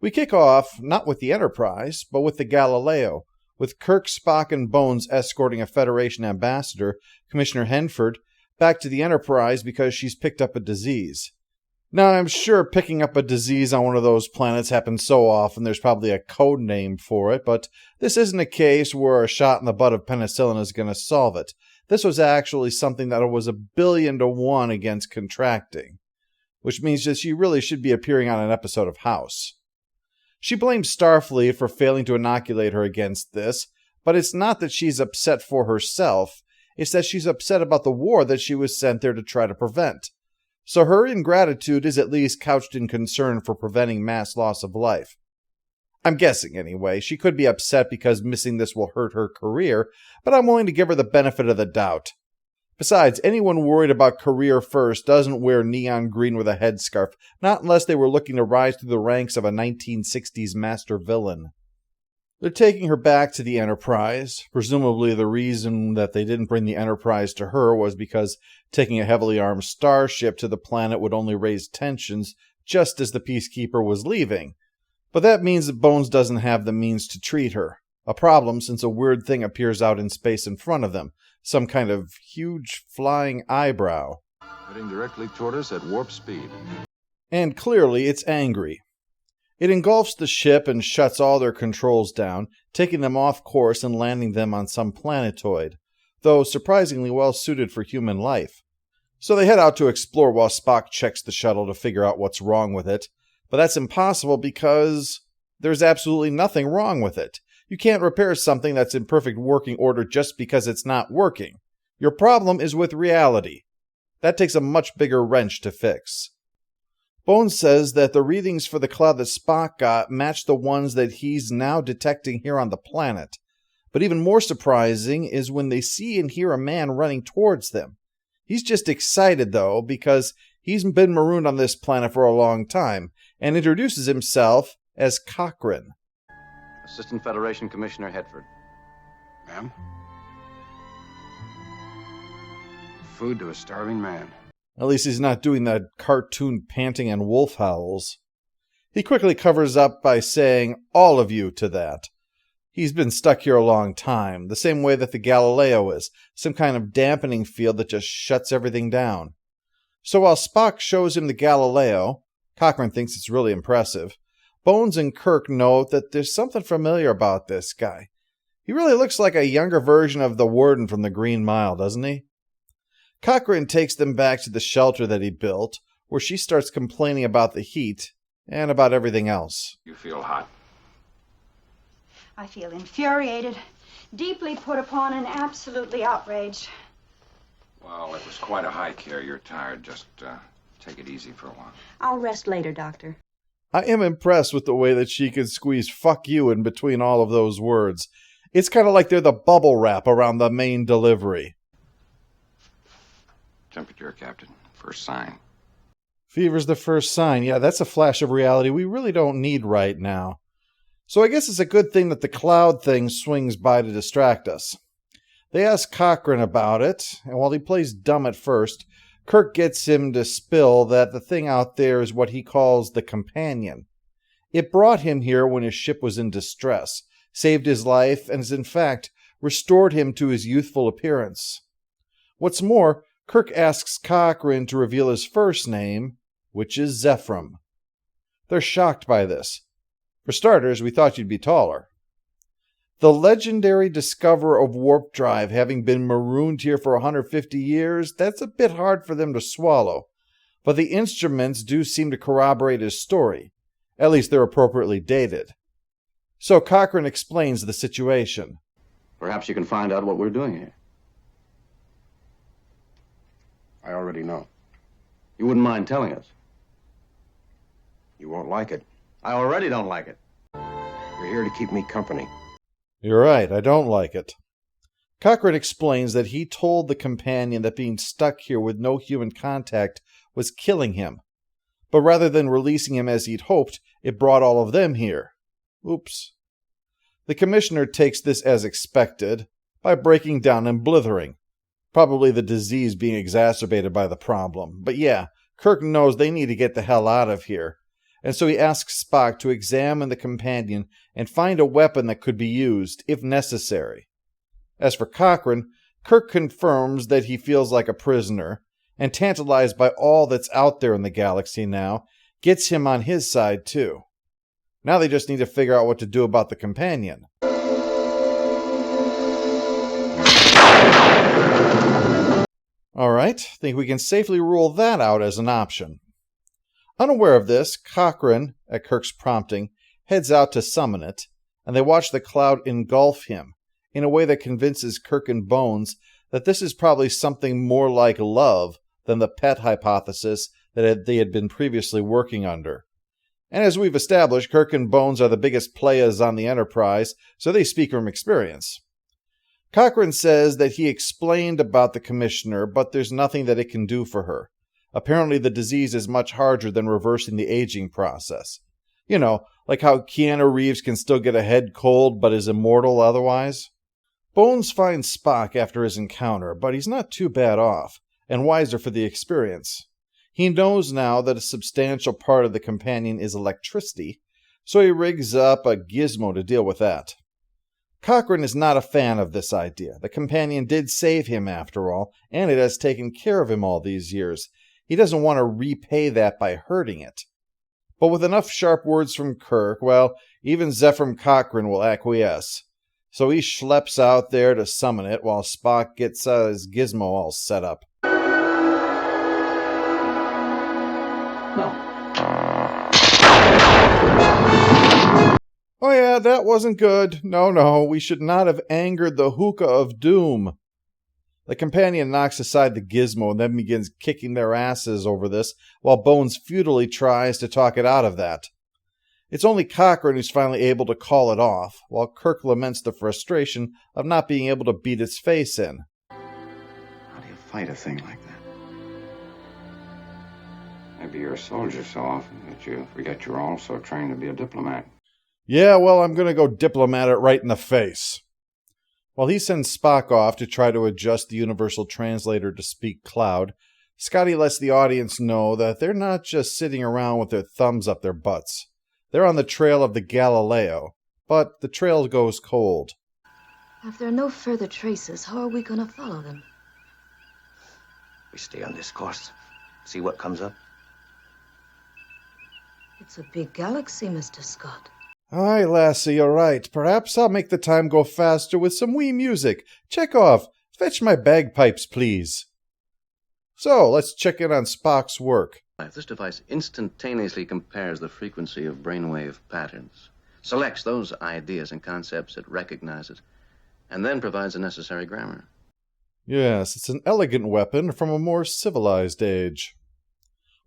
We kick off not with the Enterprise, but with the Galileo, with Kirk, Spock, and Bones escorting a Federation ambassador, Commissioner Henford, back to the Enterprise because she's picked up a disease. Now, I'm sure picking up a disease on one of those planets happens so often there's probably a code name for it, but this isn't a case where a shot in the butt of penicillin is going to solve it. This was actually something that was 1,000,000,000 against contracting, which means that she really should be appearing on an episode of House. She blames Starfleet for failing to inoculate her against this, but it's not that she's upset for herself, it's that she's upset about the war that she was sent there to try to prevent. So her ingratitude is at least couched in concern for preventing mass loss of life. I'm guessing anyway. She could be upset because missing this will hurt her career, but I'm willing to give her the benefit of the doubt. Besides, anyone worried about career first doesn't wear neon green with a headscarf, not unless they were looking to rise through the ranks of a 1960s master villain. They're taking her back to the Enterprise. Presumably the reason that they didn't bring the Enterprise to her was because taking a heavily armed starship to the planet would only raise tensions just as the Peacekeeper was leaving. But that means that Bones doesn't have the means to treat her. A problem since a weird thing appears out in space in front of them. Some kind of huge flying eyebrow. Heading directly toward us at warp speed. And clearly it's angry. It engulfs the ship and shuts all their controls down, taking them off course and landing them on some planetoid, though surprisingly well suited for human life. So they head out to explore while Spock checks the shuttle to figure out what's wrong with it. But that's impossible because there's absolutely nothing wrong with it. You can't repair something that's in perfect working order just because it's not working. Your problem is with reality. That takes a much bigger wrench to fix. Bones says that the readings for the cloud that Spock got match the ones that he's now detecting here on the planet. But even more surprising is when they see and hear a man running towards them. He's just excited, though, because he's been marooned on this planet for a long time, and introduces himself as Cochrane. Assistant Federation Commissioner Hedford. Ma'am? Food to a starving man. At least he's not doing that cartoon panting and wolf howls. He quickly covers up by saying, all of you, to that. He's been stuck here a long time, the same way that the Galileo is, some kind of dampening field that just shuts everything down. So while Spock shows him the Galileo, Cochrane thinks it's really impressive, Bones and Kirk note that there's something familiar about this guy. He really looks like a younger version of the Warden from the Green Mile, doesn't he? Cochrane takes them back to the shelter that he built, where she starts complaining about the heat and about everything else. You feel hot. I feel infuriated, deeply put upon, and absolutely outraged. Well, it was quite a hike here. You're tired. Just take it easy for a while. I'll rest later, Doctor. I am impressed with the way that she can squeeze "fuck you" in between all of those words. It's kind of like they're the bubble wrap around the main delivery. Temperature, Captain. First sign. Fever's the first sign. Yeah, that's a flash of reality we really don't need right now. So I guess it's a good thing that the cloud thing swings by to distract us. They ask Cochrane about it, and while he plays dumb at first, Kirk gets him to spill that the thing out there is what he calls the companion. It brought him here when his ship was in distress, saved his life, and has in fact restored him to his youthful appearance. What's more, Kirk asks Cochrane to reveal his first name, which is Zephram. They're shocked by this. For starters, we thought you'd be taller. The legendary discoverer of warp drive having been marooned here for 150 years, that's a bit hard for them to swallow. But the instruments do seem to corroborate his story. At least they're appropriately dated. So Cochrane explains the situation. Perhaps you can find out what we're doing here. I already know. You wouldn't mind telling us? You won't like it. I already don't like it. You're here to keep me company. You're right, I don't like it. Cochrane explains that he told the companion that being stuck here with no human contact was killing him. But rather than releasing him as he'd hoped, it brought all of them here. Oops. The commissioner takes this as expected, by breaking down and blithering. Probably the disease being exacerbated by the problem. But yeah, Kirk knows they need to get the hell out of here. and so he asks Spock to examine the companion and find a weapon that could be used, if necessary. As for Cochrane, Kirk confirms that he feels like a prisoner, and tantalized by all that's out there in the galaxy now, gets him on his side too. Now they just need to figure out what to do about the companion. Alright, think we can safely rule that out as an option. Unaware of this, Cochrane, at Kirk's prompting, heads out to summon it, and they watch the cloud engulf him, in a way that convinces Kirk and Bones that this is probably something more like love than the pet hypothesis that they had been previously working under. And as we've established, Kirk and Bones are the biggest players on the Enterprise, so they speak from experience. Cochrane says that he explained about the Commissioner, but there's nothing that it can do for her. Apparently the disease is much harder than reversing the aging process. You know, like how Keanu Reeves can still get a head cold but is immortal otherwise. Bones finds Spock after his encounter, but he's not too bad off, and wiser for the experience. He knows now that a substantial part of the companion is electricity, so he rigs up a gizmo to deal with that. Cochrane is not a fan of this idea. The companion did save him after all, and it has taken care of him all these years. He doesn't want to repay that by hurting it. But with enough sharp words from Kirk, well, even Zephram Cochrane will acquiesce. So he schleps out there to summon it while Spock gets his gizmo all set up. No. Oh yeah, that wasn't good. No, we should not have angered the hookah of doom. The companion knocks aside the gizmo and then begins kicking their asses over this, while Bones futilely tries to talk it out of that. It's only Cochrane who's finally able to call it off, while Kirk laments the frustration of not being able to beat its face in. How do you fight a thing like that? Maybe you're a soldier so often that you forget you're also trained to be a diplomat. Yeah, well, I'm gonna go diplomat it right in the face. While he sends Spock off to try to adjust the universal translator to speak Cloud, Scotty lets the audience know that they're not just sitting around with their thumbs up their butts. They're on the trail of the Galileo, but the trail goes cold. If there are no further traces, how are we going to follow them? We stay on this course, see what comes up. It's a big galaxy, Mr. Scott. Aye, lassie, you're right. Perhaps I'll make the time go faster with some wee music. Chekhov, fetch my bagpipes, please. So, let's check in on Spock's work. This device instantaneously compares the frequency of brainwave patterns, selects those ideas and concepts it recognizes, and then provides the necessary grammar. Yes, it's an elegant weapon from a more civilized age.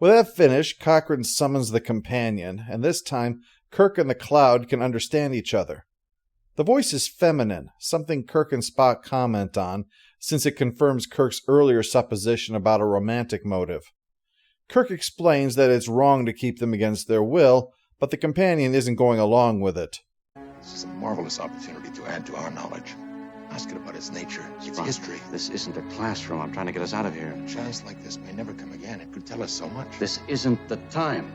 With that finished, Cochrane summons the companion, and this time Kirk and the Cloud can understand each other. The voice is feminine, something Kirk and Spock comment on, since it confirms Kirk's earlier supposition about a romantic motive. Kirk explains that it's wrong to keep them against their will, but the companion isn't going along with it. This is a marvelous opportunity to add to our knowledge. Ask it about its nature, its Spock, history. This isn't a classroom. I'm trying to get us out of here. A chance like this may never come again. It could tell us so much. This isn't the time.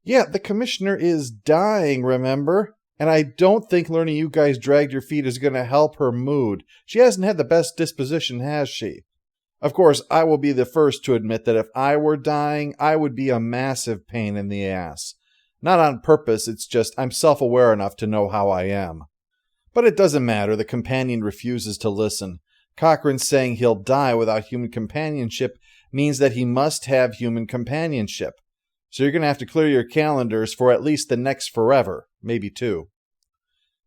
Yeah, the Commissioner is dying, remember? And I don't think learning you guys dragged your feet is going to help her mood. She hasn't had the best disposition, has she? Of course, I will be the first to admit that if I were dying, I would be a massive pain in the ass. Not on purpose, it's just I'm self-aware enough to know how I am. But it doesn't matter, the companion refuses to listen. Cochrane saying he'll die without human companionship means that he must have human companionship. So you're going to have to clear your calendars for at least the next forever, maybe 2.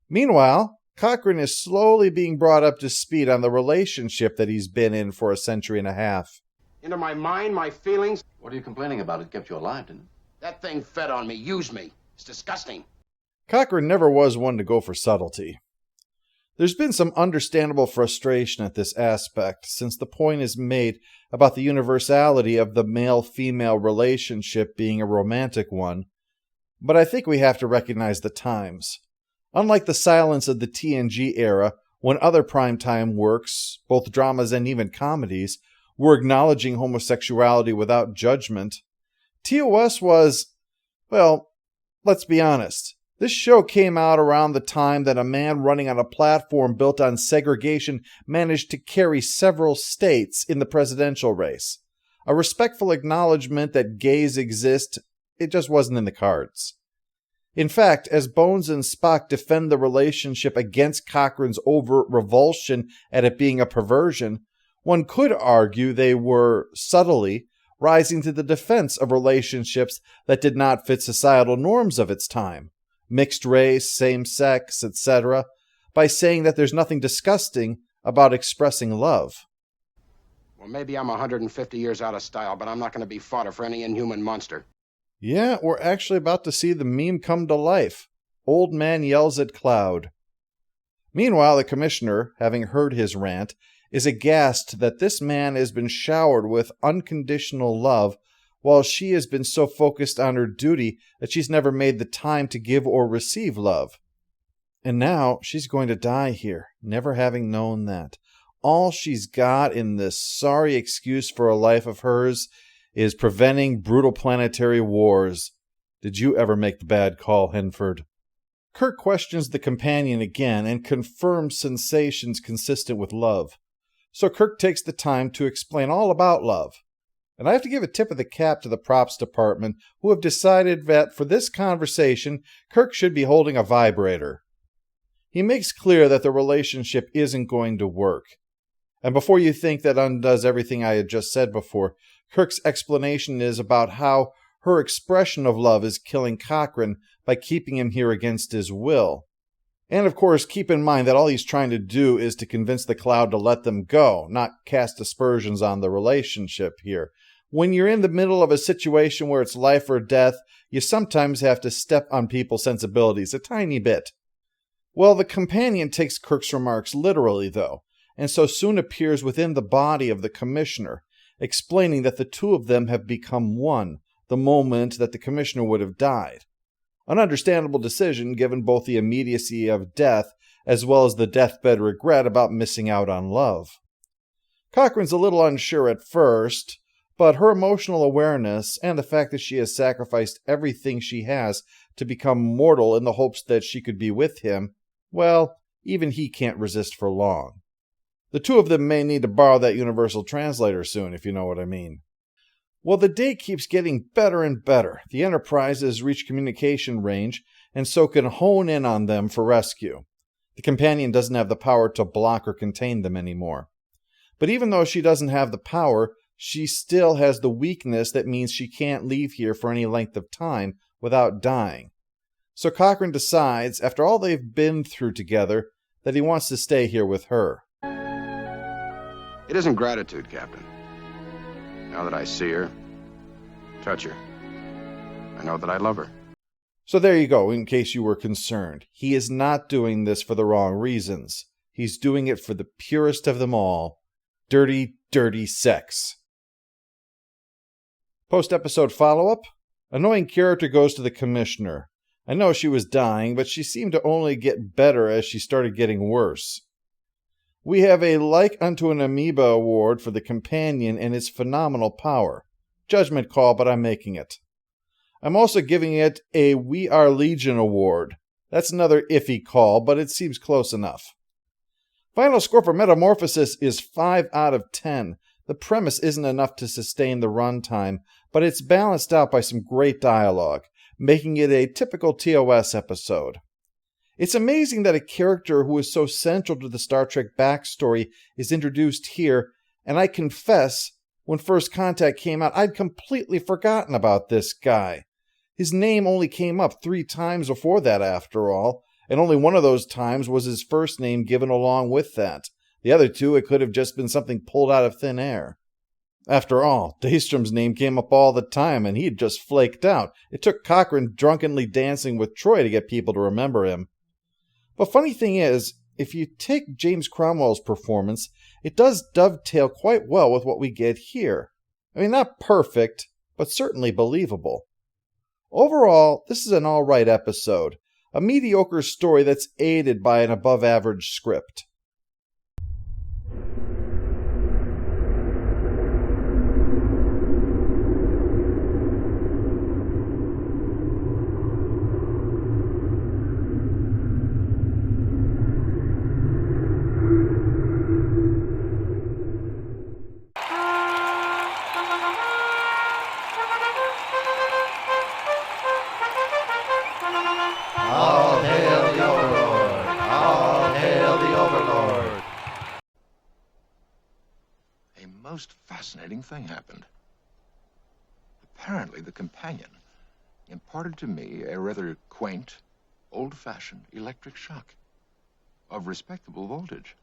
Meanwhile, Cochrane is slowly being brought up to speed on the relationship that he's been in for a century and a half. Into my mind, my feelings. What are you complaining about? It kept you alive, didn't it? That thing fed on me, used me. It's disgusting. Cochrane never was one to go for subtlety. There's been some understandable frustration at this aspect, since the point is made about the universality of the male-female relationship being a romantic one, but I think we have to recognize the times. Unlike the silence of the TNG era, when other primetime works, both dramas and even comedies, were acknowledging homosexuality without judgment, TOS was, well, let's be honest. This show came out around the time that a man running on a platform built on segregation managed to carry several states in the presidential race. A respectful acknowledgement that gays exist, it just wasn't in the cards. In fact, as Bones and Spock defend the relationship against Cochrane's overt revulsion at it being a perversion, one could argue they were, subtly, rising to the defense of relationships that did not fit societal norms of its time, mixed race, same sex, etc., by saying that there's nothing disgusting about expressing love. Well, maybe I'm 150 years out of style, but I'm not going to be fodder for any inhuman monster. Yeah, we're actually about to see the meme come to life. Old man yells at cloud. Meanwhile, the commissioner, having heard his rant, is aghast that this man has been showered with unconditional love while she has been so focused on her duty that she's never made the time to give or receive love. And now she's going to die here, never having known that. All she's got in this sorry excuse for a life of hers is preventing brutal planetary wars. Did you ever make the bad call, Henford? Kirk questions the companion again and confirms sensations consistent with love. So Kirk takes the time to explain all about love. And I have to give a tip of the cap to the props department, who have decided that for this conversation, Kirk should be holding a vibrator. He makes clear that the relationship isn't going to work. And before you think that undoes everything I had just said before, Kirk's explanation is about how her expression of love is killing Cochrane by keeping him here against his will. And of course, keep in mind that all he's trying to do is to convince the Cloud to let them go, not cast aspersions on the relationship here. When you're in the middle of a situation where it's life or death, you sometimes have to step on people's sensibilities a tiny bit. Well, the companion takes Kirk's remarks literally, though, and so soon appears within the body of the commissioner, explaining that the two of them have become one the moment that the commissioner would have died. An understandable decision given both the immediacy of death as well as the deathbed regret about missing out on love. Cochrane's a little unsure at first, but her emotional awareness and the fact that she has sacrificed everything she has to become mortal in the hopes that she could be with him, well, even he can't resist for long. The two of them may need to borrow that universal translator soon, if you know what I mean. Well, the day keeps getting better and better. The Enterprise has reached communication range, and so can hone in on them for rescue. The companion doesn't have the power to block or contain them anymore. But even though she doesn't have the power, she still has the weakness that means she can't leave here for any length of time without dying. So Cochrane decides, after all they've been through together, that he wants to stay here with her. It isn't gratitude, Captain. Now that I see her, touch her, I know that I love her. So there you go, in case you were concerned. He is not doing this for the wrong reasons. He's doing it for the purest of them all. Dirty, dirty sex. Post-episode follow-up? Annoying character goes to the commissioner. I know she was dying, but she seemed to only get better as she started getting worse. We have a Like Unto an Amoeba award for the companion and its phenomenal power. Judgment call, but I'm making it. I'm also giving it a We Are Legion award. That's another iffy call, but it seems close enough. Final score for Metamorphosis is 5 out of 10. The premise isn't enough to sustain the runtime, but it's balanced out by some great dialogue, making it a typical TOS episode. It's amazing that a character who is so central to the Star Trek backstory is introduced here, and I confess, when First Contact came out, I'd completely forgotten about this guy. His name only came up 3 times before that, after all, and only one of those times was his first name given along with that. The other 2, it could have just been something pulled out of thin air. After all, Daystrom's name came up all the time, and he'd just flaked out. It took Cochrane drunkenly dancing with Troy to get people to remember him. But funny thing is, if you take James Cromwell's performance, it does dovetail quite well with what we get here. I mean, not perfect, but certainly believable. Overall, this is an alright episode. A mediocre story that's aided by an above-average script. All hail the Overlord! All hail the Overlord! A most fascinating thing happened. Apparently, the companion imparted to me a rather quaint, old-fashioned electric shock of respectable voltage.